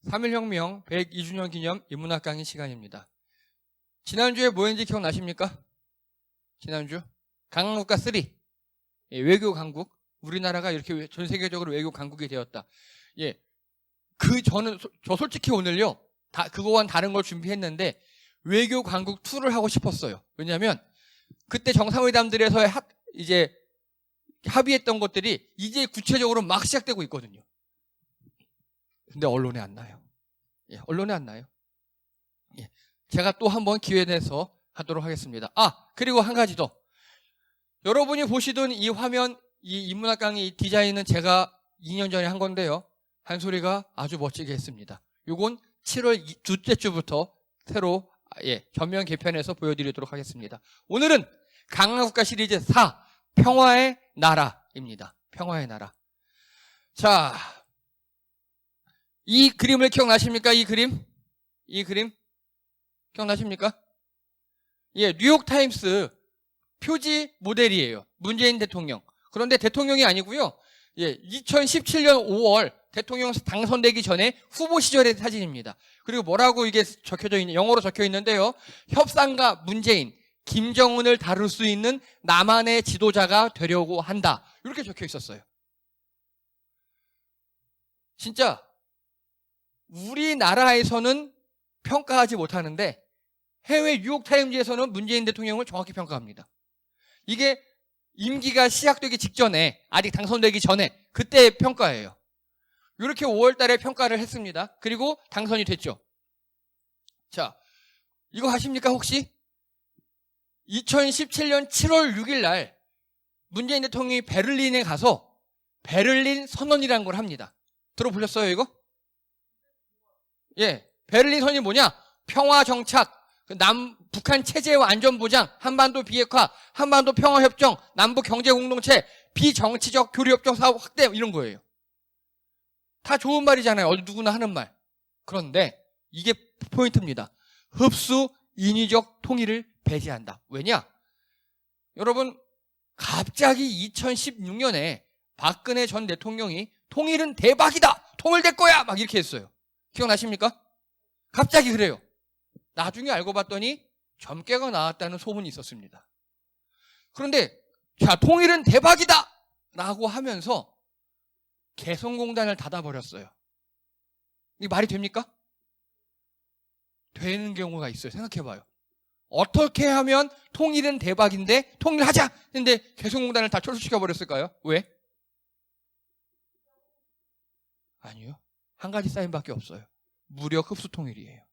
3.1혁명 102주년 기념 인문학 강의 시간입니다. 지난주에 뭐 했는지 기억나십니까? 지난주 강국가 3 외교 강국, 우리나라가 이렇게 전 세계적으로 외교 강국이 되었다. 예, 저 솔직히 오늘요 그거와는 다른 걸 준비했는데 외교 강국 2를 하고 싶었어요. 왜냐하면 그때 정상회담들에서 이제 합의했던 것들이 이제 구체적으로 막 시작되고 있거든요. 근데 언론에 안 나요. 예, 언론에 안 나요. 예, 제가 또 한번 기회 내서 하도록 하겠습니다. 그리고 한 가지 더. 여러분이 보시던 이 화면, 이 인문학 강의 디자인은 제가 2년 전에 한 건데요. 한소리가 아주 멋지게 했습니다. 요건 7월 둘째 주부터 새로 전면 개편해서 보여드리도록 하겠습니다. 오늘은 강화국가 시리즈 4 평화의 나라입니다. 평화의 나라. 자, 이 그림을 기억나십니까? 이 그림 기억나십니까? 예, 뉴욕타임스 표지 모델이에요. 문재인 대통령. 그런데 대통령이 아니고요. 예, 2017년 5월 대통령 당선되기 전에 후보 시절의 사진입니다. 그리고 뭐라고 이게 적혀져 있는, 영어로 적혀 있는데요. 협상가 문재인, 김정은을 다룰 수 있는 남한의 지도자가 되려고 한다. 이렇게 적혀 있었어요. 진짜 우리나라에서는 평가하지 못하는데 해외 뉴욕타임즈에서는 문재인 대통령을 정확히 평가합니다. 이게 임기가 시작되기 직전에, 아직 당선되기 전에 그때 평가예요. 이렇게 5월 달에 평가를 했습니다. 그리고 당선이 됐죠. 자, 이거 아십니까 혹시? 2017년 7월 6일 날 문재인 대통령이 베를린에 가서 베를린 선언이라는 걸 합니다. 들어보셨어요 이거? 예, 베를린 선언이 뭐냐? 평화 정착, 북한 체제와 안전보장, 한반도 비핵화, 한반도 평화협정, 남북 경제공동체, 비정치적 교류협정 사업 확대 이런 거예요. 다 좋은 말이잖아요. 어디 누구나 하는 말. 그런데 이게 포인트입니다. 흡수 인위적 통일을 배제한다. 왜냐? 여러분, 갑자기 2016년에 박근혜 전 대통령이 통일은 대박이다! 통일될 거야! 막 이렇게 했어요. 기억나십니까? 갑자기 그래요. 나중에 알고 봤더니 점괘가 나왔다는 소문이 있었습니다. 그런데 자, 통일은 대박이다! 라고 하면서 개성공단을 닫아버렸어요. 이게 말이 됩니까? 되는 경우가 있어요. 생각해봐요. 어떻게 하면 통일은 대박인데 통일하자! 근데 개성공단을 다 철수시켜버렸을까요? 왜? 아니요. 한 가지 사인밖에 없어요. 무력 흡수 통일이에요.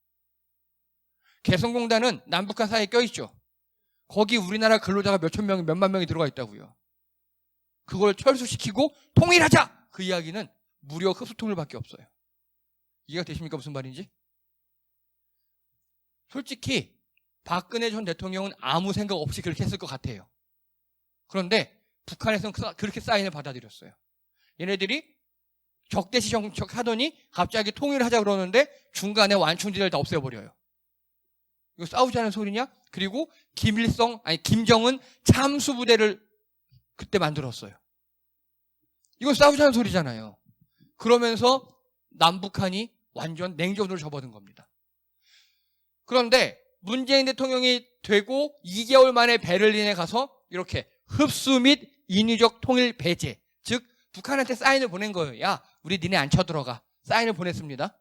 개성공단은 남북한 사이에 껴있죠. 거기 우리나라 근로자가 몇천 명, 몇만 명이 들어가 있다고요. 그걸 철수시키고 통일하자! 그 이야기는 무력 흡수 통일밖에 없어요. 이해가 되십니까? 무슨 말인지? 솔직히 박근혜 전 대통령은 아무 생각 없이 그렇게 했을 것 같아요. 그런데 북한에서는 그렇게 사인을 받아들였어요. 얘네들이 적대시 정책 하더니 갑자기 통일을 하자 그러는데 중간에 완충지를 다 없애버려요. 이거 싸우자는 소리냐? 그리고 김정은 참수부대를 그때 만들었어요. 이거 싸우자는 소리잖아요. 그러면서 남북한이 완전 냉전으로 접어든 겁니다. 그런데 문재인 대통령이 되고 2개월 만에 베를린에 가서 이렇게 흡수 및 인위적 통일 배제, 즉 북한한테 사인을 보낸 거예요. 야, 우리 니네 안 쳐들어가. 사인을 보냈습니다.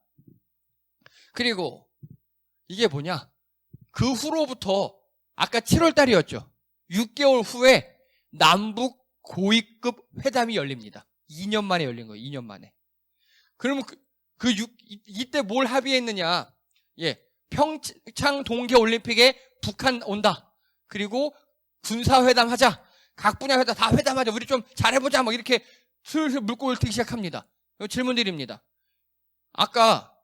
그리고 이게 뭐냐? 그 후로부터 아까 7월 달이었죠. 6개월 후에 남북 고위급 회담이 열립니다. 2년 만에 열린 거예요. 2년 만에. 그러면 이때 뭘 합의했느냐? 예, 평창 동계올림픽에 북한 온다. 그리고 군사회담 하자. 각 분야 회담 다 회담하자. 우리 좀 잘해보자. 막 이렇게 슬슬 물고 올리기 시작합니다. 질문 드립니다. 아까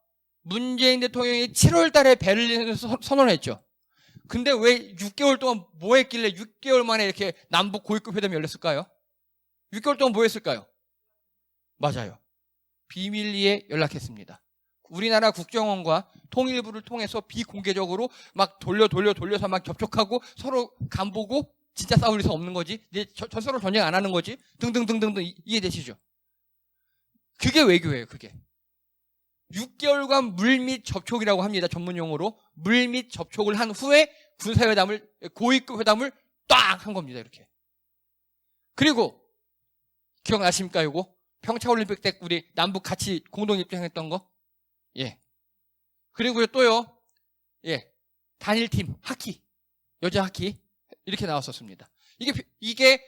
문재인 대통령이 7월 달에 베를린에서 선언했죠. 근데 왜 6개월 동안 뭐 했길래 6개월 만에 이렇게 남북 고위급 회담이 열렸을까요? 6개월 동안 뭐 했을까요? 맞아요. 비밀리에 연락했습니다. 우리나라 국정원과 통일부를 통해서 비공개적으로 막 돌려서 막 접촉하고 서로 간보고 진짜 싸울 일 없는 거지. 이제 서로 전쟁 안 하는 거지. 등등등등등 이해되시죠? 그게 외교예요, 그게. 6개월간 물밑 접촉이라고 합니다. 전문 용어로. 물밑 접촉을 한 후에 군사회담을, 고위급 회담을 딱 한 겁니다. 이렇게. 그리고 기억나십니까? 이거 평창올림픽 때 우리 남북 같이 공동 입장했던 거. 예. 그리고요 또요. 예. 단일팀 하키, 여자 하키 이렇게 나왔었습니다. 이게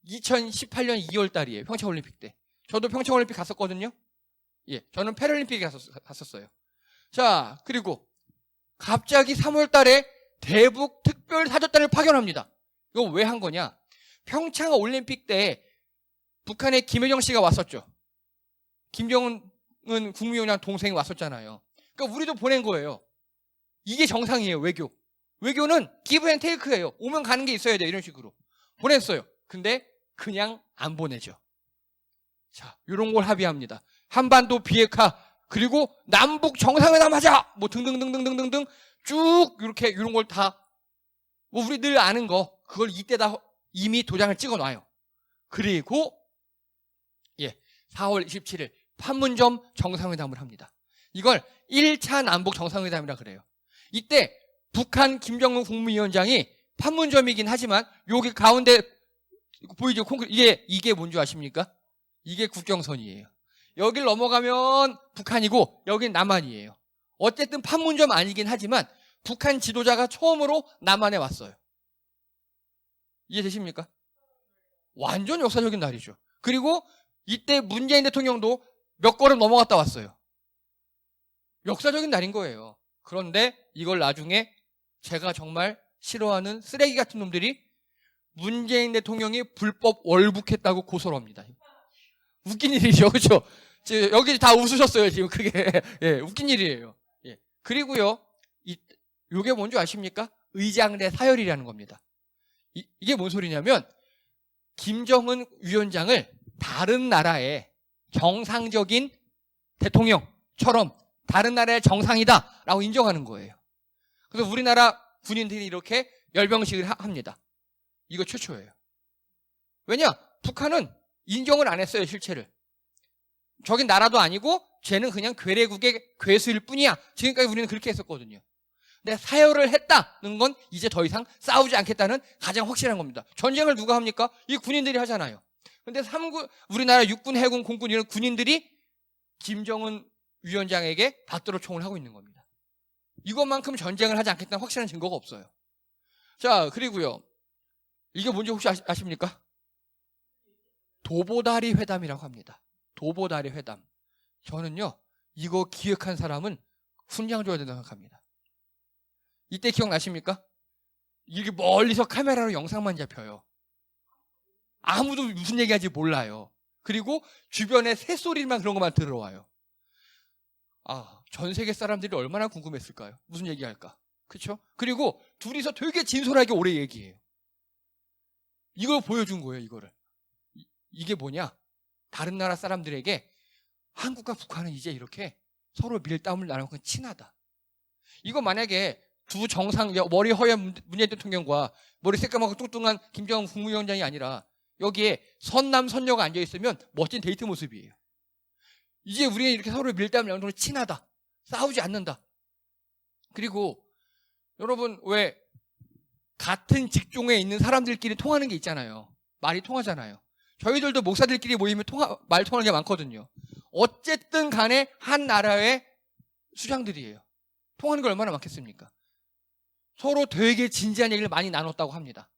2018년 2월 달이에요. 평창올림픽 때. 저도 평창올림픽 갔었거든요. 예. 저는 패럴림픽에 갔었어요. 자, 그리고 갑자기 3월 달에 대북 특별 사절단을 파견합니다. 이거 왜 한 거냐? 평창 올림픽 때 북한에 김여정 씨가 왔었죠. 김정은 국무위원장 동생이 왔었잖아요. 그러니까 우리도 보낸 거예요. 이게 정상이에요, 외교. 외교는 기브 앤 테이크예요. 오면 가는 게 있어야 돼, 이런 식으로. 보냈어요. 근데 그냥 안 보내죠. 자, 이런 걸 합의합니다. 한반도 비핵화, 그리고 남북 정상회담 하자! 뭐 등등등등등등등 쭉 이렇게 이런 걸 다, 뭐 우리 늘 아는 거, 그걸 이때다 이미 도장을 찍어 놔요. 그리고 4월 27일 판문점 정상회담을 합니다. 이걸 1차 남북 정상회담이라 그래요. 이때 북한 김정은 국무위원장이 판문점이긴 하지만 여기 가운데 보이죠? 이게 뭔지 아십니까? 이게 국경선이에요. 여길 넘어가면 북한이고 여긴 남한이에요. 어쨌든 판문점 아니긴 하지만 북한 지도자가 처음으로 남한에 왔어요. 이해되십니까? 완전 역사적인 날이죠. 그리고 이때 문재인 대통령도 몇 걸음 넘어갔다 왔어요. 역사적인 날인 거예요. 그런데 이걸 나중에 제가 정말 싫어하는 쓰레기 같은 놈들이 문재인 대통령이 불법 월북했다고 고소를 합니다. 웃긴 일이죠. 그렇죠? 여기 다 웃으셨어요. 지금 그게. 예, 웃긴 일이에요. 예. 그리고요. 이게 뭔지 아십니까? 의장대 사열이라는 겁니다. 이게 뭔 소리냐면 김정은 위원장을 다른 나라의 정상적인 대통령처럼 다른 나라의 정상이다라고 인정하는 거예요. 그래서 우리나라 군인들이 이렇게 열병식을 합니다. 이거 최초예요. 왜냐? 북한은 인정을 안 했어요, 실체를. 저긴 나라도 아니고 쟤는 그냥 괴뢰국의 괴수일 뿐이야. 지금까지 우리는 그렇게 했었거든요. 근데 사열을 했다는 건 이제 더 이상 싸우지 않겠다는 가장 확실한 겁니다. 전쟁을 누가 합니까? 이 군인들이 하잖아요. 근데 우리나라 육군, 해군, 공군 이런 군인들이 김정은 위원장에게 받들어 총을 하고 있는 겁니다. 이것만큼 전쟁을 하지 않겠다는 확실한 증거가 없어요. 자, 그리고요. 이게 뭔지 혹시 아십니까? 도보다리 회담이라고 합니다. 도보다리 회담. 저는요, 이거 기획한 사람은 훈장 줘야 된다고 생각합니다. 이때 기억나십니까? 이렇게 멀리서 카메라로 영상만 잡혀요. 아무도 무슨 얘기하는지 몰라요. 그리고 주변에 새소리만 그런 것만 들어와요. 전 세계 사람들이 얼마나 궁금했을까요? 무슨 얘기할까? 그렇죠? 그리고 둘이서 되게 진솔하게 오래 얘기해요. 이걸 보여준 거예요, 이거를. 이게 뭐냐? 다른 나라 사람들에게 한국과 북한은 이제 이렇게 서로 밀담을 나누고 친하다. 이거 만약에 두 정상, 머리 허연 문재인 대통령과 머리 새까맣고 뚱뚱한 김정은 국무위원장이 아니라 여기에 선남, 선녀가 앉아있으면 멋진 데이트 모습이에요. 이제 우리는 이렇게 서로 밀담을 나누고 친하다. 싸우지 않는다. 그리고 여러분 왜 같은 직종에 있는 사람들끼리 통하는 게 있잖아요. 말이 통하잖아요. 저희들도 목사들끼리 모이면 말 통하는 게 많거든요. 어쨌든 간에 한 나라의 수장들이에요. 통하는 게 얼마나 많겠습니까? 서로 되게 진지한 얘기를 많이 나눴다고 합니다.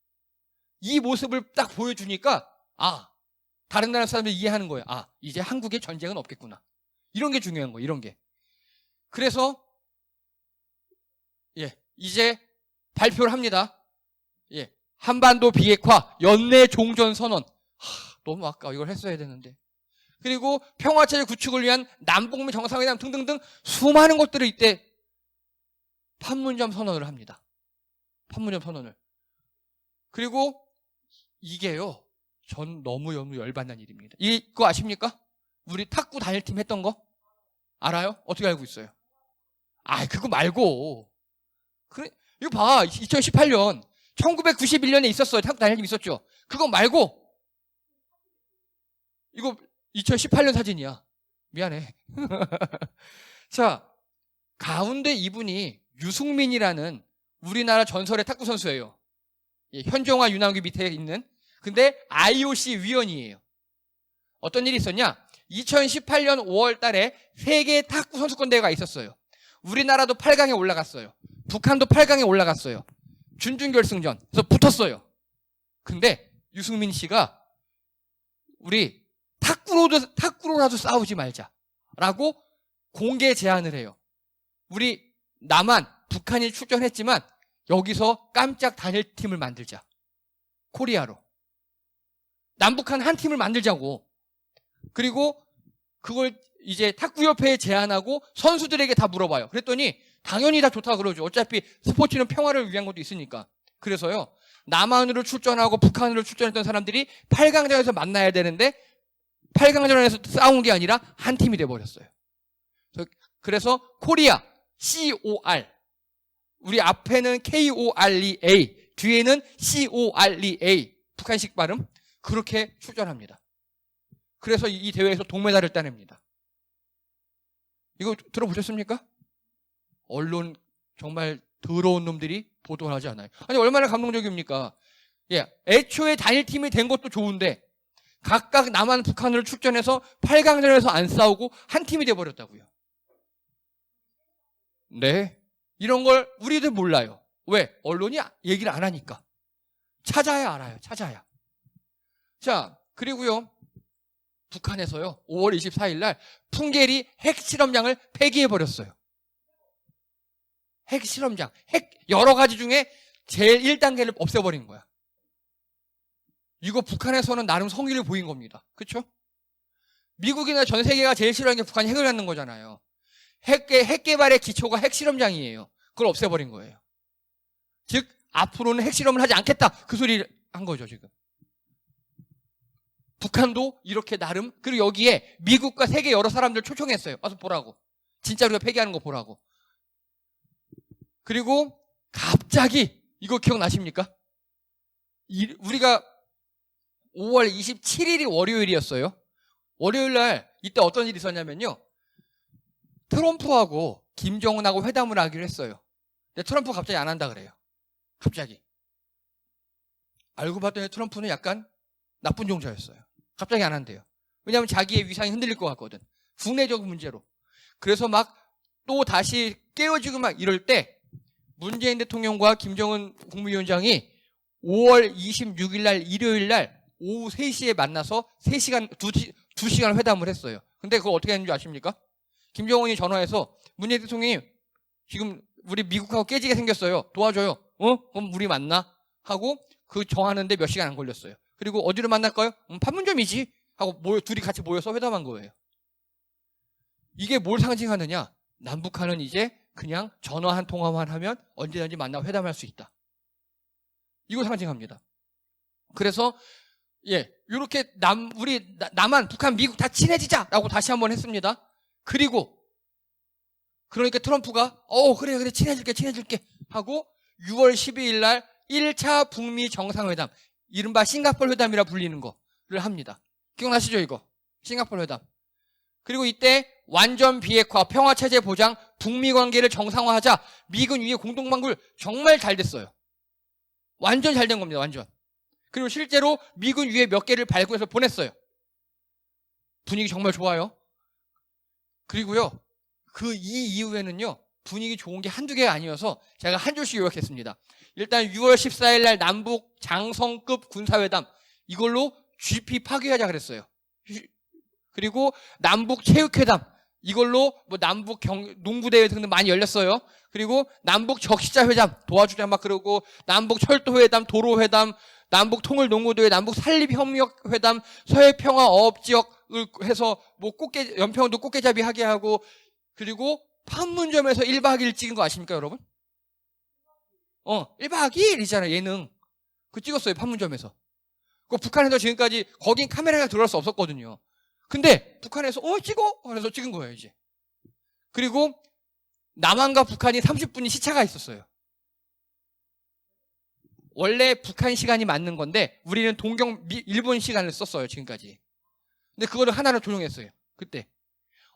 이 모습을 딱 보여주니까 다른 나라 사람들이 이해하는 거예요. 이제 한국에 전쟁은 없겠구나. 이런 게 중요한 거예요. 이런 게. 그래서 이제 발표를 합니다. 한반도 비핵화 연내 종전 선언. 너무 아까워. 이걸 했어야 되는데. 그리고 평화체제 구축을 위한 남북미 정상회담 등등등 수많은 것들을 이때 판문점 선언을 합니다. 판문점 선언을. 그리고 이게요. 전 너무 열받는 일입니다. 이거 아십니까? 우리 탁구 단일팀 했던 거? 알아요? 어떻게 알고 있어요? 그거 말고. 그래, 이거 봐. 2018년. 1991년에 있었어요. 탁구 단일팀 있었죠. 그거 말고. 이거 2018년 사진이야. 미안해. 자, 가운데 이분이 유승민이라는 우리나라 전설의 탁구 선수예요. 예, 현종화, 윤항규 밑에 있는. 근데 IOC 위원이에요. 어떤 일이 있었냐? 2018년 5월 달에 세계 탁구 선수권 대회가 있었어요. 우리나라도 8강에 올라갔어요. 북한도 8강에 올라갔어요. 준준결승전. 그래서 붙었어요. 근데 유승민 씨가 우리 탁구로라도 싸우지 말자라고 공개 제안을 해요. 우리 남한, 북한이 출전했지만 여기서 깜짝 단일팀을 만들자. 코리아로. 남북한 한 팀을 만들자고. 그리고 그걸 이제 탁구협회에 제안하고 선수들에게 다 물어봐요. 그랬더니 당연히 다 좋다고 그러죠. 어차피 스포츠는 평화를 위한 것도 있으니까. 그래서요, 남한으로 출전하고 북한으로 출전했던 사람들이 8강전에서 만나야 되는데 8강전에서 싸운 게 아니라 한 팀이 돼버렸어요. 그래서 코리아, COR. 우리 앞에는 KOREA, 뒤에는 COREA. 북한식 발음. 그렇게 출전합니다. 그래서 이 대회에서 동메달을 따냅니다. 이거 들어보셨습니까? 언론 정말 더러운 놈들이 보도를 하지 않아요. 아니, 얼마나 감동적입니까? 예, 애초에 단일팀이 된 것도 좋은데 각각 남한, 북한으로 출전해서 8강전에서 안 싸우고 한 팀이 돼버렸다고요. 네, 이런 걸 우리들 몰라요. 왜? 언론이 얘기를 안 하니까. 찾아야 알아요. 찾아야. 자, 그리고요, 북한에서요 5월 24일 날 풍계리 핵실험장을 폐기해버렸어요. 핵실험장, 여러 가지 중에 제일 1단계를 없애버린 거야. 이거 북한에서는 나름 성의를 보인 겁니다. 그렇죠? 미국이나 전 세계가 제일 싫어하는 게 북한이 핵을 갖는 거잖아요. 핵 개발의 기초가 핵실험장이에요. 그걸 없애버린 거예요. 즉 앞으로는 핵실험을 하지 않겠다, 그 소리를 한 거죠. 지금 북한도 이렇게 나름, 그리고 여기에 미국과 세계 여러 사람들 초청했어요. 와서 보라고. 진짜 우리가 폐기하는 거 보라고. 그리고 갑자기 이거 기억나십니까? 우리가 5월 27일이 월요일이었어요. 월요일 날 이때 어떤 일이 있었냐면요, 트럼프하고 김정은하고 회담을 하기로 했어요. 근데 트럼프가 갑자기 안 한다 그래요. 갑자기. 알고 봤더니 트럼프는 약간 나쁜 종자였어요. 갑자기 안 한대요. 왜냐하면 자기의 위상이 흔들릴 것 같거든. 국내적 문제로. 그래서 막 또 다시 깨어지고 막 이럴 때 문재인 대통령과 김정은 국무위원장이 5월 26일 날 일요일 날 오후 3시에 만나서 2시간 회담을 했어요. 근데 그거 어떻게 했는지 아십니까? 김정은이 전화해서 문재인 대통령이 지금 우리 미국하고 깨지게 생겼어요. 도와줘요. 그럼 우리 만나? 하고 그 정하는데 몇 시간 안 걸렸어요. 그리고 어디로 만날까요? 판문점이지. 하고 둘이 같이 모여서 회담한 거예요. 이게 뭘 상징하느냐? 남북한은 이제 그냥 전화 한 통화만 하면 언제든지 만나 회담할 수 있다. 이거 상징합니다. 그래서 이렇게 우리 남한, 북한, 미국 다 친해지자라고 다시 한번 했습니다. 그리고 그러니까 트럼프가 그래 친해질게 하고 6월 12일 날 1차 북미 정상회담, 이른바 싱가포르 회담이라 불리는 거를 합니다. 기억나시죠, 이거? 싱가포르 회담. 그리고 이때 완전 비핵화, 평화체제 보장, 북미 관계를 정상화하자, 미군 위에 공동방불 정말 잘 됐어요. 완전 잘 된 겁니다, 완전. 그리고 실제로 미군 위에 몇 개를 발굴해서 보냈어요. 분위기 정말 좋아요. 그리고요, 이 이후에는요, 분위기 좋은 게 한두 개가 아니어서 제가 한 줄씩 요약했습니다. 일단 6월 14일 날 남북 장성급 군사회담, 이걸로 GP 파괴하자 그랬어요. 그리고 남북 체육회담, 이걸로 남북 농구대회 등등 많이 열렸어요. 그리고 남북 적시자 회담 도와주자 막 그러고, 남북 철도회담, 도로회담, 남북 통일 농구대회, 남북 산립협력회담, 서해평화어업지역을 해서 연평도 꽃게잡이 하게 하고, 그리고 판문점에서 1박 2일 찍은 거 아십니까, 여러분? 1박 2일이잖아요, 예능. 그거 찍었어요, 판문점에서. 그 북한에서 지금까지 거긴 카메라가 들어갈 수 없었거든요. 근데 북한에서 찍어? 그래서 찍은 거예요, 이제. 그리고 남한과 북한이 30분이 시차가 있었어요. 원래 북한 시간이 맞는 건데 우리는 일본 시간을 썼어요, 지금까지. 근데 그거를 하나로 조정했어요, 그때.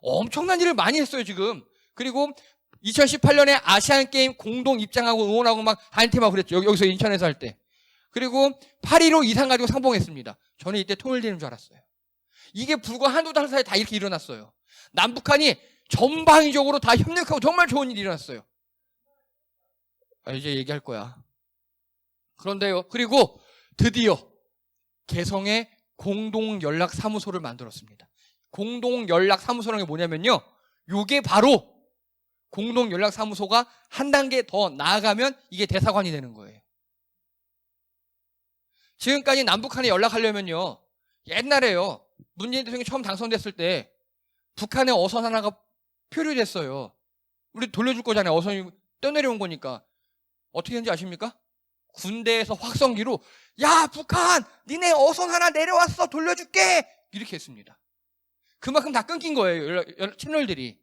엄청난 일을 많이 했어요, 지금. 그리고 2018년에 아시안게임 공동 입장하고 응원하고 막 단일팀하고 그랬죠. 여기서 인천에서 할 때. 그리고 8.15 이상 가지고 상봉했습니다. 저는 이때 통일되는 줄 알았어요. 이게 불과 한두 달 사이에 다 이렇게 일어났어요. 남북한이 전방위적으로 다 협력하고 정말 좋은 일이 일어났어요. 이제 얘기할 거야. 그런데요. 그리고 드디어 개성의 공동연락사무소를 만들었습니다. 공동연락사무소라는 게 뭐냐면요. 요게 바로 공동연락사무소가 한 단계 더 나아가면 이게 대사관이 되는 거예요. 지금까지 남북한에 연락하려면요. 옛날에요. 문재인 대통령이 처음 당선됐을 때 북한의 어선 하나가 표류됐어요. 우리 돌려줄 거잖아요. 어선이 떠내려온 거니까. 어떻게 했는지 아십니까? 군대에서 확성기로 야 북한 니네 어선 하나 내려왔어 돌려줄게 이렇게 했습니다. 그만큼 다 끊긴 거예요. 채널들이.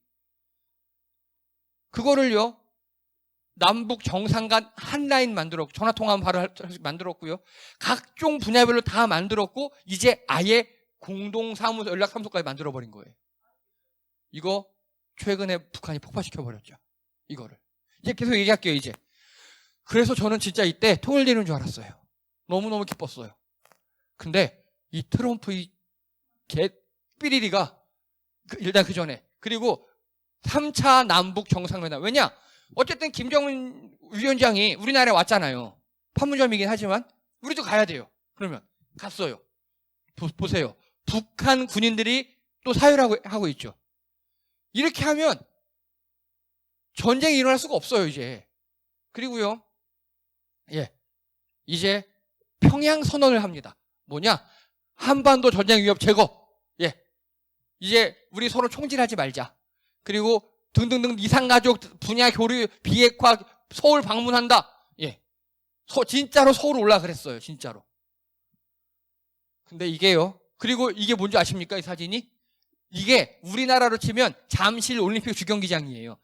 그거를요. 남북 정상 간 한 라인 만들었고 전화통화만 바로 만들었고요. 각종 분야별로 다 만들었고 이제 아예 공동사무소 연락사무소까지 만들어버린 거예요. 이거 최근에 북한이 폭파시켜버렸죠. 이거를. 이제 계속 얘기할게요. 이제. 그래서 저는 진짜 이때 통일되는 줄 알았어요. 너무너무 기뻤어요. 근데 이 트럼프 이 삐리리가 일단 그 전에 그리고 3차 남북 정상회담. 왜냐? 어쨌든 김정은 위원장이 우리나라에 왔잖아요. 판문점이긴 하지만 우리도 가야 돼요. 그러면 갔어요. 보세요. 북한 군인들이 또 사유하고 있죠. 이렇게 하면 전쟁이 일어날 수가 없어요. 이제. 그리고요. 이제 평양 선언을 합니다. 뭐냐? 한반도 전쟁 위협 제거. 이제 우리 서로 총질하지 말자. 그리고 등등등 이산가족 분야 교류 비핵화 서울 방문한다. 진짜로 서울 올라 그랬어요. 진짜로. 근데 이게요. 그리고 이게 뭔지 아십니까? 이 사진이? 이게 우리나라로 치면 잠실 올림픽 주경기장이에요.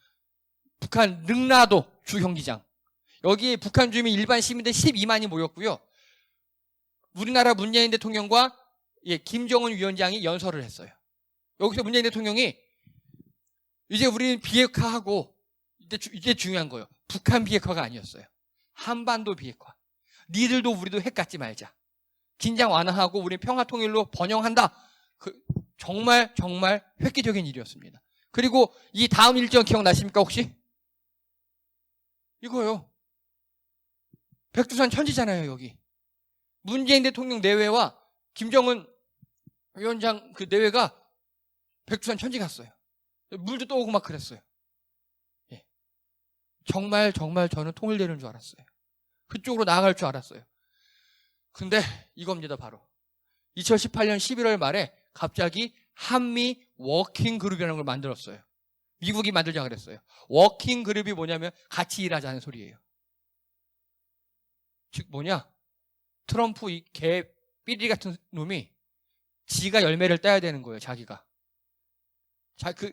북한 능라도 주경기장. 여기에 북한 주민 일반 시민들 12만이 모였고요. 우리나라 문재인 대통령과 김정은 위원장이 연설을 했어요. 여기서 문재인 대통령이 이제 우리는 비핵화하고 이제 중요한 거예요. 북한 비핵화가 아니었어요. 한반도 비핵화. 니들도 우리도 핵 갖지 말자. 긴장 완화하고 우리는 평화통일로 번영한다. 정말 획기적인 일이었습니다. 그리고 이 다음 일정 기억나십니까 혹시? 이거요. 백두산 천지잖아요 여기. 문재인 대통령 내외와 김정은 위원장 그 내외가 백두산 천지 갔어요. 물도 떠오고 막 그랬어요. 정말 저는 통일되는 줄 알았어요. 그쪽으로 나아갈 줄 알았어요. 근데 이겁니다 바로. 2018년 11월 말에 갑자기 한미 워킹 그룹이라는 걸 만들었어요. 미국이 만들자 그랬어요. 워킹 그룹이 뭐냐면 같이 일하자는 소리예요. 즉 뭐냐? 트럼프 이 개 삐리 같은 놈이 지가 열매를 따야 되는 거예요. 자기가.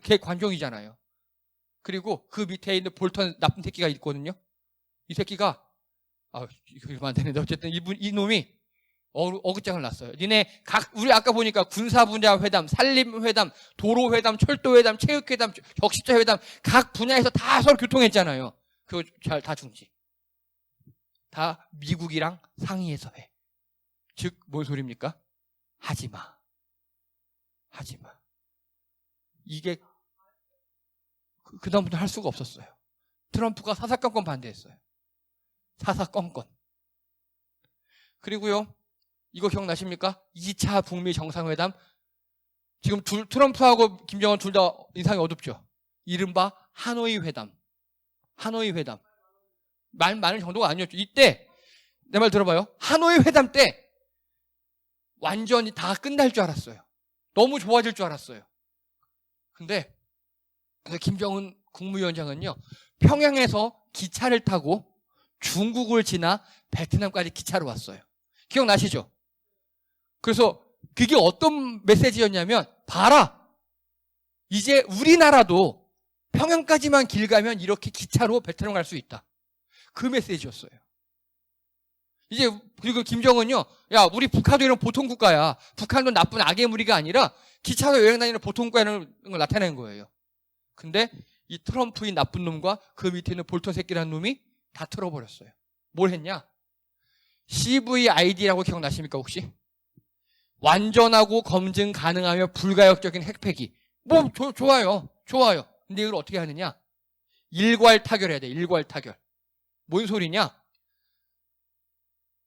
걔 관종이잖아요. 그리고 그 밑에 있는 볼턴 나쁜 새끼가 있거든요. 이 새끼가 이거 안 되는데 어쨌든 이 놈이 어긋장을 놨어요. 니네 우리 아까 보니까 군사분야 회담, 산림회담, 도로회담, 철도회담, 체육회담, 적십자회담 각 분야에서 다 서로 교통했잖아요. 그거 다 중지. 다 미국이랑 상의해서 해. 즉 뭔 소리입니까? 하지마. 이게 그다음부터 할 수가 없었어요. 트럼프가 사사건건 반대했어요. 사사건건. 그리고요. 이거 기억나십니까? 2차 북미 정상회담. 지금 트럼프하고 김정은 둘 다 인상이 어둡죠. 이른바 하노이 회담. 말 많은 정도가 아니었죠. 이때 내 말 들어봐요. 하노이 회담 때 완전히 다 끝날 줄 알았어요. 너무 좋아질 줄 알았어요. 근데 김정은 국무위원장은요. 평양에서 기차를 타고 중국을 지나 베트남까지 기차로 왔어요. 기억나시죠? 그래서 그게 어떤 메시지였냐면 봐라. 이제 우리나라도 평양까지만 길 가면 이렇게 기차로 베트남 갈 수 있다. 그 메시지였어요. 이제 그리고 김정은요. 야 우리 북한도 이런 보통 국가야. 북한도 나쁜 악의 무리가 아니라 기차로 여행 다니는 보통 국가라는 걸 나타낸 거예요. 근데 이 트럼프인 나쁜 놈과 그 밑에 있는 볼턴 새끼라는 놈이 다 틀어버렸어요. 뭘 했냐? CVID라고 기억나십니까 혹시? 완전하고 검증 가능하며 불가역적인 핵폐기. 뭐 좋아요. 근데 이걸 어떻게 하느냐? 일괄 타결해야 돼. 일괄 타결. 뭔 소리냐?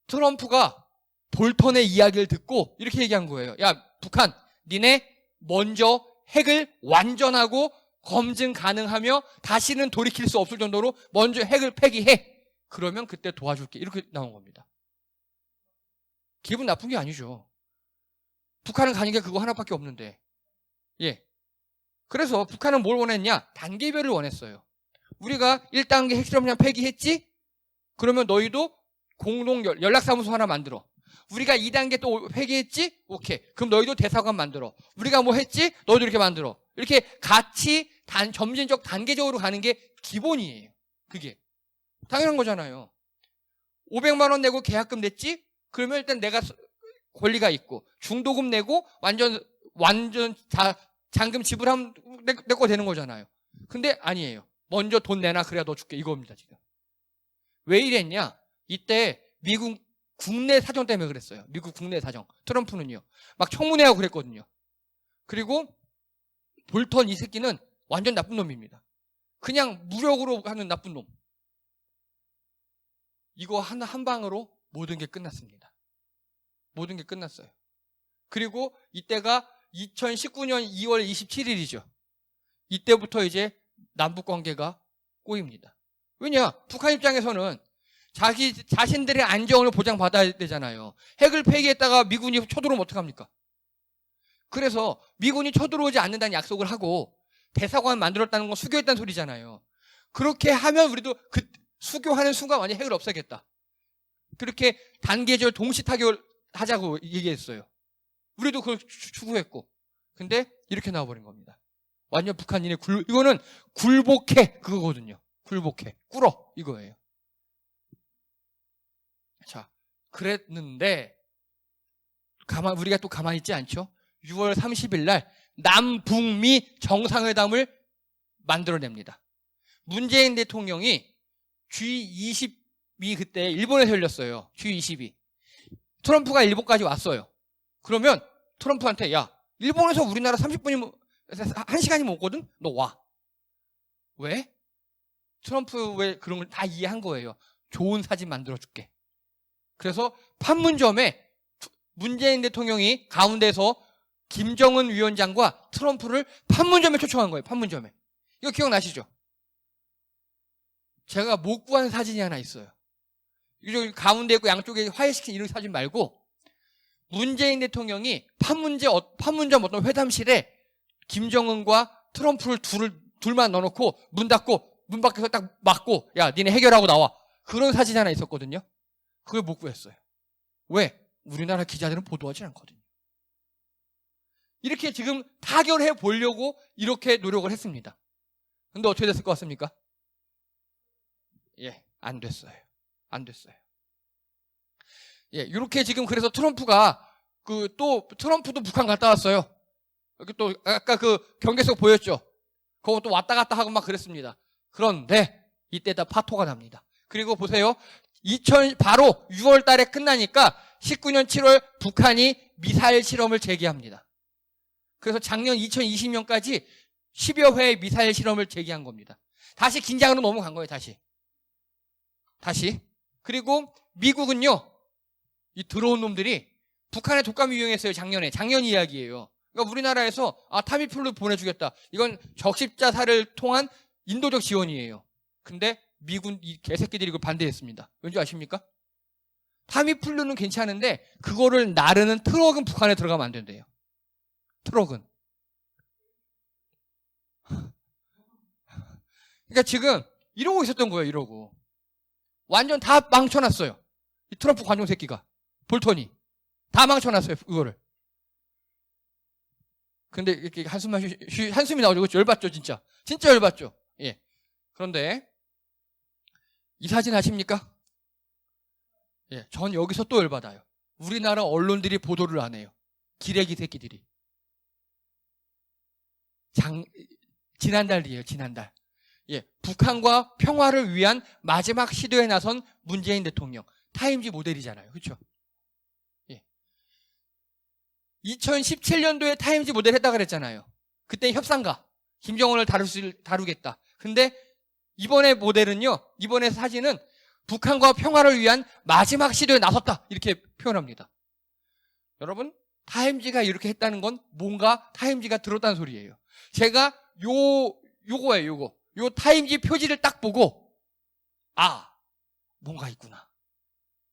트럼프가 볼턴의 이야기를 듣고 이렇게 얘기한 거예요. 야, 북한, 니네 먼저 핵을 완전하고 검증 가능하며 다시는 돌이킬 수 없을 정도로 먼저 핵을 폐기해. 그러면 그때 도와줄게. 이렇게 나온 겁니다. 기분 나쁜 게 아니죠. 북한은 가는 게 그거 하나밖에 없는데. 예. 그래서 북한은 뭘 원했냐? 단계별을 원했어요. 우리가 1단계 핵실험장 폐기했지? 그러면 너희도 공동 연락사무소 하나 만들어. 우리가 2단계 또 폐기했지? 오케이. 그럼 너희도 대사관 만들어. 우리가 뭐 했지? 너희도 이렇게 만들어. 이렇게 같이 점진적 단계적으로 가는 게 기본이에요. 그게. 당연한 거잖아요. 500만 원 내고 계약금 냈지? 그러면 일단 내가 권리가 있고 중도금 내고 완전 잔금 지불하면 내 거 되는 거잖아요. 근데 아니에요. 먼저 돈 내놔 그래야 너 줄게 이겁니다 지금. 왜 이랬냐? 이때 미국 국내 사정 때문에 그랬어요. 미국 국내 사정. 트럼프는요. 막 청문회하고 그랬거든요. 그리고 볼턴 이 새끼는 완전 나쁜 놈입니다. 그냥 무력으로 하는 나쁜 놈. 이거 한 방으로 모든 게 끝났습니다. 모든 게 끝났어요. 그리고 이때가 2019년 2월 27일이죠. 이때부터 이제 남북 관계가 꼬입니다. 왜냐? 북한 입장에서는 자신들의 안정을 보장받아야 되잖아요. 핵을 폐기했다가 미군이 쳐들어오면 어떡합니까? 그래서 미군이 쳐들어오지 않는다는 약속을 하고 대사관 만들었다는 건 수교했다는 소리잖아요. 그렇게 하면 우리도 그 수교하는 순간 완전히 핵을 없애겠다. 그렇게 단계적 동시 타결하자고 얘기했어요. 우리도 그걸 추구했고. 근데 이렇게 나와버린 겁니다. 완전 북한인의 이거는 굴복해 그거거든요. 굴복해. 꿇어 이거예요. 자, 그랬는데 우리가 또 가만히 있지 않죠? 6월 30일 날 남북미 정상회담을 만들어냅니다. 문재인 대통령이 G20이 그때 일본에서 열렸어요. G20이. 트럼프가 일본까지 왔어요. 그러면 트럼프한테 야, 일본에서 우리나라 30분이 1시간이 먹거든? 너 와. 왜? 트럼프 왜 그런 걸 다 이해한 거예요. 좋은 사진 만들어줄게. 그래서 판문점에 문재인 대통령이 가운데서 김정은 위원장과 트럼프를 판문점에 초청한 거예요. 판문점에. 이거 기억나시죠? 제가 못 구한 사진이 하나 있어요. 이쪽 가운데 있고 양쪽에 화해시킨 이런 사진 말고 문재인 대통령이 판문점 어떤 회담실에 김정은과 트럼프를 둘만 넣어놓고 문 닫고 문 밖에서 딱 막고 야 니네 해결하고 나와. 그런 사진이 하나 있었거든요. 그걸 못 구했어요. 왜? 우리나라 기자들은 보도하지 않거든요. 이렇게 지금 타결해 보려고 이렇게 노력을 했습니다. 근데 어떻게 됐을 것 같습니까? 예, 안 됐어요. 안 됐어요. 예, 이렇게 지금 그래서 트럼프가 트럼프도 북한 갔다 왔어요. 여기 또 아까 그 경계석 보였죠? 그거 또 왔다 갔다 하고 막 그랬습니다. 그런데 이때다 파토가 납니다. 그리고 보세요. 바로 6월 달에 끝나니까 19년 7월 북한이 미사일 실험을 재개합니다. 그래서 작년 2020년까지 10여 회의 미사일 실험을 재개한 겁니다. 다시 긴장으로 넘어간 거예요, 다시. 그리고 미국은요, 이 들어온 놈들이 북한의 독감 유행했어요, 작년 이야기예요. 그러니까 우리나라에서 타미플루 보내주겠다. 이건 적십자사를 통한 인도적 지원이에요. 근데 미군 이 개새끼들이 이걸 반대했습니다. 왠지 아십니까? 타미플루는 괜찮은데 그거를 나르는 트럭은 북한에 들어가면 안 된대요. 트럭은. 그러니까 지금 이러고 있었던 거예요. 이러고. 완전 다 망쳐놨어요. 이 트럼프 관종 새끼가. 볼턴이. 다 망쳐놨어요. 그거를. 근데 이렇게 한숨이 나오죠. 열받죠, 진짜. 진짜 열받죠. 예. 그런데 이 사진 아십니까? 예. 전 여기서 또 열받아요. 우리나라 언론들이 보도를 안 해요. 기레기 새끼들이. 지난달이에요, 지난달. 북한과 평화를 위한 마지막 시도에 나선 문재인 대통령. 타임지 모델이잖아요. 그렇죠? 2017년도에 타임지 모델 했다고 그랬잖아요. 그때 협상가. 김정은을 다루겠다. 근데 이번에 모델은요. 이번에 사진은 북한과 평화를 위한 마지막 시도에 나섰다. 이렇게 표현합니다. 여러분, 타임지가 이렇게 했다는 건 뭔가 타임지가 들었다는 소리예요. 제가 요거예요. 요 타임지 표지를 딱 보고 뭔가 있구나.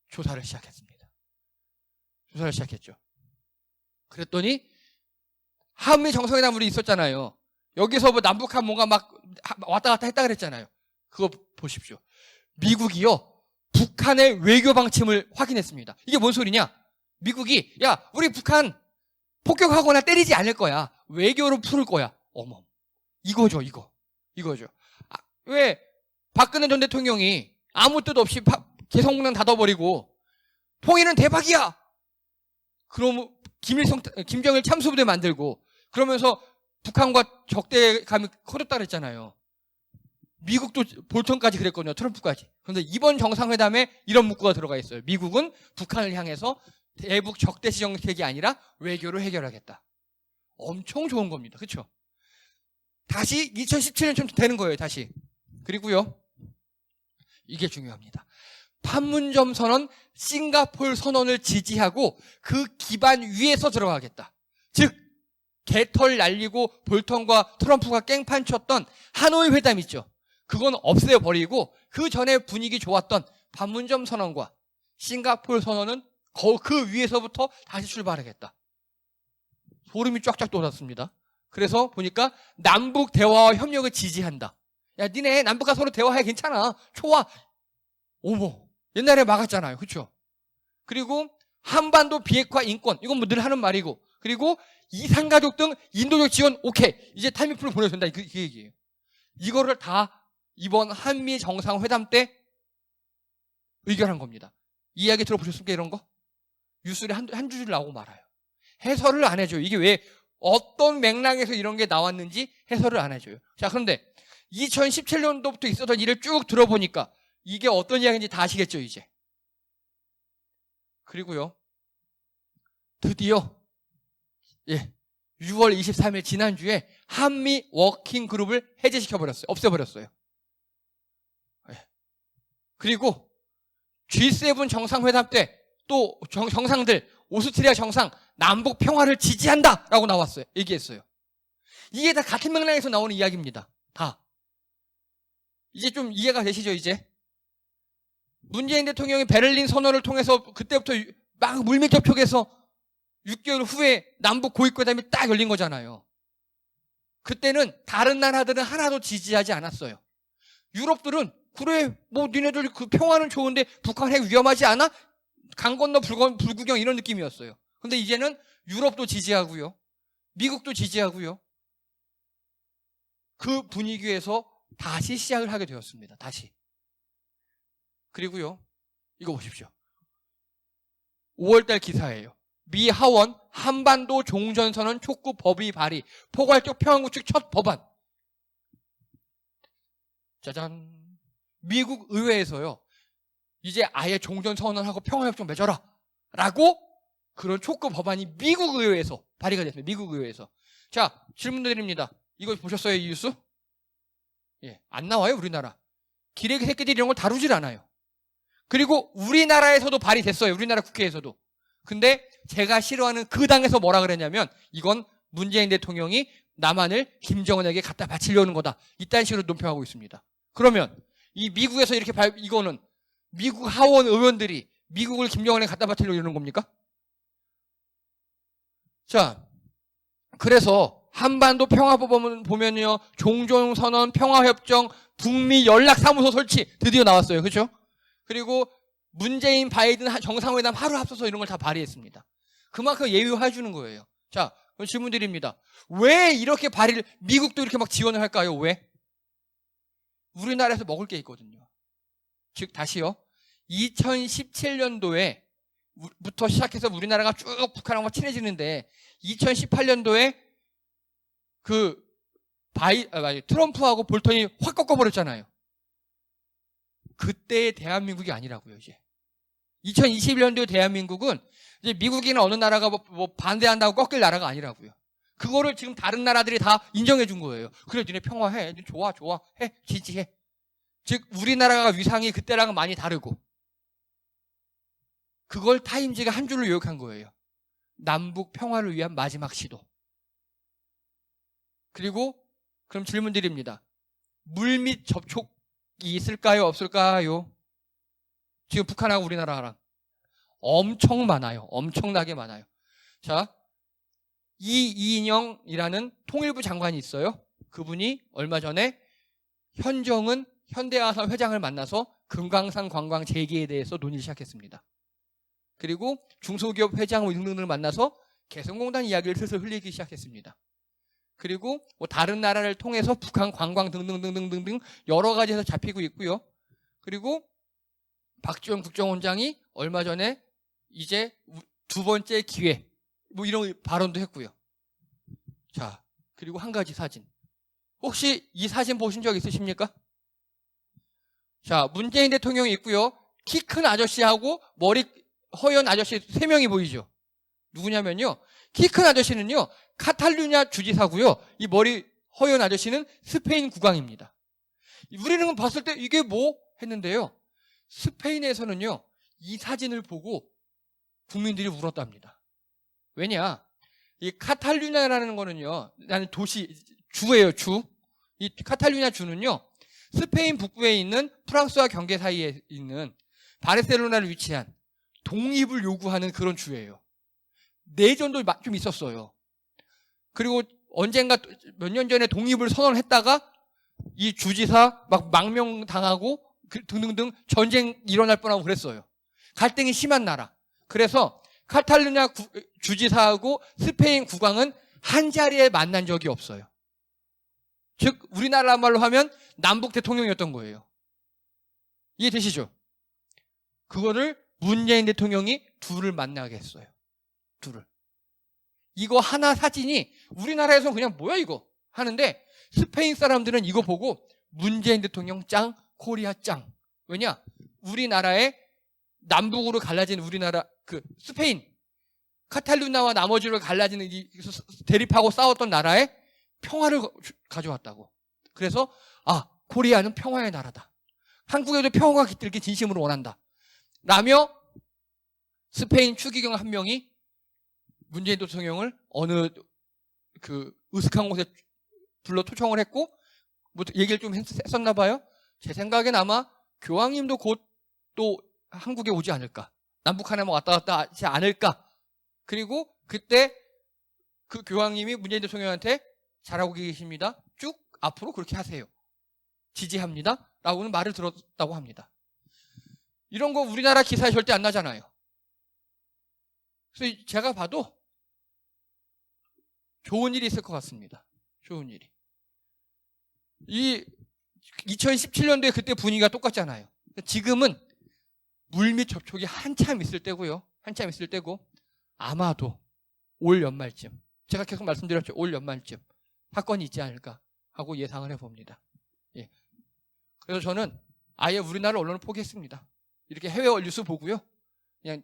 조사를 시작했습니다. 조사를 시작했죠. 그랬더니 한미 정상회담이 있었잖아요. 여기서 뭐 남북한 뭔가 막 왔다 갔다 했다 그랬잖아요. 그거 보십시오. 미국이요. 북한의 외교 방침을 확인했습니다. 이게 뭔 소리냐? 미국이 우리 북한 폭격하거나 때리지 않을 거야. 외교로 풀을 거야. 어머. 이거죠. 왜 박근혜 전 대통령이 아무 뜻 없이 개성공단 닫아버리고 통일은 대박이야. 그럼 김정일 참수부대 만들고 그러면서 북한과 적대감이 커졌다 그랬잖아요. 미국도 볼턴까지 그랬거든요. 트럼프까지. 그런데 이번 정상회담에 이런 문구가 들어가 있어요. 미국은 북한을 향해서 대북 적대시 정책이 아니라 외교로 해결하겠다. 엄청 좋은 겁니다. 그렇죠? 다시 2017년쯤 되는 거예요. 다시. 그리고요. 이게 중요합니다. 판문점 선언, 싱가포르 선언을 지지하고 그 기반 위에서 들어가겠다. 즉 개털 날리고 볼턴과 트럼프가 깽판 쳤던 하노이 회담 있죠. 그건 없애버리고 그 전에 분위기 좋았던 판문점 선언과 싱가포르 선언은 그 위에서부터 다시 출발하겠다. 소름이 쫙쫙 돋았습니다. 그래서 보니까 남북 대화와 협력을 지지한다. 니네 남북과 서로 대화해 괜찮아. 좋아. 어머. 옛날에 막았잖아요. 그렇죠? 그리고 한반도 비핵화 인권. 이건 뭐 늘 하는 말이고. 그리고 이산가족 등 인도적 지원 오케이. 이제 타이밍풀을 보내준다. 그 얘기예요. 이거를 다 이번 한미 정상회담 때 의결한 겁니다. 이야기 들어보셨습니까? 이런 거? 뉴스에 한 줄 나오고 말아요. 해설을 안 해줘요. 이게 왜 어떤 맥락에서 이런 게 나왔는지 해설을 안 해줘요. 자, 그런데 2017년도부터 있었던 일을 쭉 들어보니까 이게 어떤 이야기인지 다 아시겠죠, 이제. 그리고요. 드디어 6월 23일 지난주에 한미 워킹 그룹을 해제시켜버렸어요. 없애버렸어요. 그리고 G7 정상회담 때 또 정상들 오스트리아 정상 남북 평화를 지지한다라고 나왔어요. 얘기했어요. 이게 다 같은 맥락에서 나오는 이야기입니다. 다. 이제 좀 이해가 되시죠, 이제? 문재인 대통령이 베를린 선언을 통해서 그때부터 막 물밑 접촉해서 6개월 후에 남북 고위회담이 딱 열린 거잖아요. 그때는 다른 나라들은 하나도 지지하지 않았어요. 유럽들은 그래 뭐 니네들 그 평화는 좋은데 북한 핵 위험하지 않아? 강 건너 불구경 이런 느낌이었어요. 근데 이제는 유럽도 지지하고요. 미국도 지지하고요. 그 분위기에서 다시 시작을 하게 되었습니다. 다시. 그리고요. 이거 보십시오. 5월달 기사예요. 미 하원 한반도 종전선언 촉구 법의 발의 포괄적 평화구축 첫 법안. 짜잔. 미국 의회에서요. 이제 아예 종전선언하고 평화협정 맺어라 라고 그런 촉구 법안이 미국 의회에서 발의가 됐습니다. 미국 의회에서. 자, 질문 드립니다. 이거 보셨어요, 이 뉴스? 안 나와요, 우리나라. 기레기 새끼들이 이런 걸 다루질 않아요. 그리고 우리나라에서도 발의됐어요. 우리나라 국회에서도. 근데 제가 싫어하는 그 당에서 뭐라 그랬냐면 이건 문재인 대통령이 남한을 김정은에게 갖다 바치려는 거다. 이딴 식으로 논평하고 있습니다. 그러면 이 미국에서 이렇게 이거는 미국 하원 의원들이 미국을 김정은에게 갖다 바치려는 겁니까? 자, 그래서 한반도 평화법은 보면요. 종전선언, 평화협정, 북미 연락사무소 설치 드디어 나왔어요. 그렇죠? 그리고 문재인, 바이든 정상회담 하루 앞서서 이런 걸 다 발의했습니다. 그만큼 예우해 주는 거예요. 자, 그럼 질문 드립니다. 왜 이렇게 발의를, 미국도 이렇게 막 지원을 할까요? 왜? 우리나라에서 먹을 게 있거든요. 즉, 다시요. 2017년도에 부터 시작해서 우리나라가 쭉 북한하고 친해지는데 2018년도에 그 트럼프하고 볼턴이 확 꺾어버렸잖아요. 그때의 대한민국이 아니라고요, 이제. 2021년도의 대한민국은 이제 미국이나 어느 나라가 뭐 반대한다고 꺾일 나라가 아니라고요. 그거를 지금 다른 나라들이 다 인정해 준 거예요. 그래, 니네 평화해. 좋아, 해. 지지해. 즉, 우리나라가 위상이 그때랑은 많이 다르고. 그걸 타임즈가 한 줄로 요약한 거예요. 남북 평화를 위한 마지막 시도. 그리고, 그럼 질문 드립니다. 물밑 접촉이 있을까요? 없을까요? 지금 북한하고 우리나라랑. 엄청 많아요. 엄청나게 많아요. 자, 이인영이라는 통일부 장관이 있어요. 그분이 얼마 전에 현정은 현대아산 회장을 만나서 금강산 관광 재개에 대해서 논의를 시작했습니다. 그리고 중소기업 회장 등등을 만나서 개성공단 이야기를 슬슬 흘리기 시작했습니다. 그리고 뭐 다른 나라를 통해서 북한 관광 등등등등등등 여러 가지에서 잡히고 있고요. 그리고 박지원 국정원장이 얼마 전에 이제 두 번째 기회 뭐 이런 발언도 했고요. 자, 그리고 한 가지 사진. 혹시 이 사진 보신 적 있으십니까? 자, 문재인 대통령이 있고요. 키 큰 아저씨하고 머리 허연 아저씨 3명이 보이죠? 누구냐면요. 키 큰 아저씨는요. 카탈루냐 주지사고요. 이 머리 허연 아저씨는 스페인 국왕입니다. 우리는 봤을 때 이게 뭐? 했는데요. 스페인에서는요. 이 사진을 보고 국민들이 울었답니다. 왜냐? 이 카탈루냐라는 거는요. 나는 도시, 주예요, 주. 이 카탈루냐 주는요. 스페인 북부에 있는 프랑스와 경계 사이에 있는 바르셀로나를 위치한 독립을 요구하는 그런 주예요. 내전도 좀 있었어요. 그리고 언젠가 몇 년 전에 독립을 선언했다가 이 주지사 막 망명당하고 등등등 전쟁 일어날 뻔하고 그랬어요. 갈등이 심한 나라. 그래서 카탈루냐 주지사하고 스페인 국왕은 한 자리에 만난 적이 없어요. 즉 우리나라 말로 하면 남북 대통령이었던 거예요. 이해되시죠? 그거를 문재인 대통령이 둘을 만나게 했어요. 둘을. 이거 하나 사진이 우리나라에서는 그냥 뭐야 이거 하는데 스페인 사람들은 이거 보고 문재인 대통령 짱, 코리아 짱. 왜냐? 우리나라의 남북으로 갈라진 우리나라 그 스페인 카탈루냐와 나머지로 갈라지는 대립하고 싸웠던 나라에 평화를 가져왔다고. 그래서 코리아는 평화의 나라다. 한국에도 평화가 깃들기 진심으로 원한다. 라며 스페인 추기경 한 명이 문재인 대통령을 어느 그 으슥한 곳에 불러 초청을 했고 뭐 얘기를 좀 했었나 봐요. 제 생각엔 아마 교황님도 곧 또 한국에 오지 않을까. 남북 하나만 왔다 갔다 하지 않을까. 그리고 그때 그 교황님이 문재인 대통령한테 잘하고 계십니다. 쭉 앞으로 그렇게 하세요. 지지합니다. 라고는 말을 들었다고 합니다. 이런 거 우리나라 기사에 절대 안 나잖아요. 그래서 제가 봐도 좋은 일이 있을 것 같습니다. 좋은 일이. 이 2017년도에 그때 분위기가 똑같잖아요. 지금은 물밑 접촉이 한참 있을 때고요. 한참 있을 때고 아마도 올 연말쯤 제가 계속 말씀드렸죠. 올 연말쯤 사건이 있지 않을까 하고 예상을 해봅니다. 예. 그래서 저는 아예 우리나라 언론을 포기했습니다. 이렇게 해외 뉴스 보고요. 그냥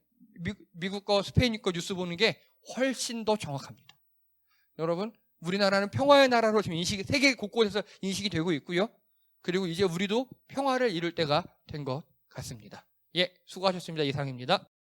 미국 거 스페인 거 뉴스 보는 게 훨씬 더 정확합니다. 여러분 우리나라는 평화의 나라로 지금 세계 곳곳에서 인식이 되고 있고요. 그리고 이제 우리도 평화를 이룰 때가 된 것 같습니다. 예, 수고하셨습니다. 이상입니다.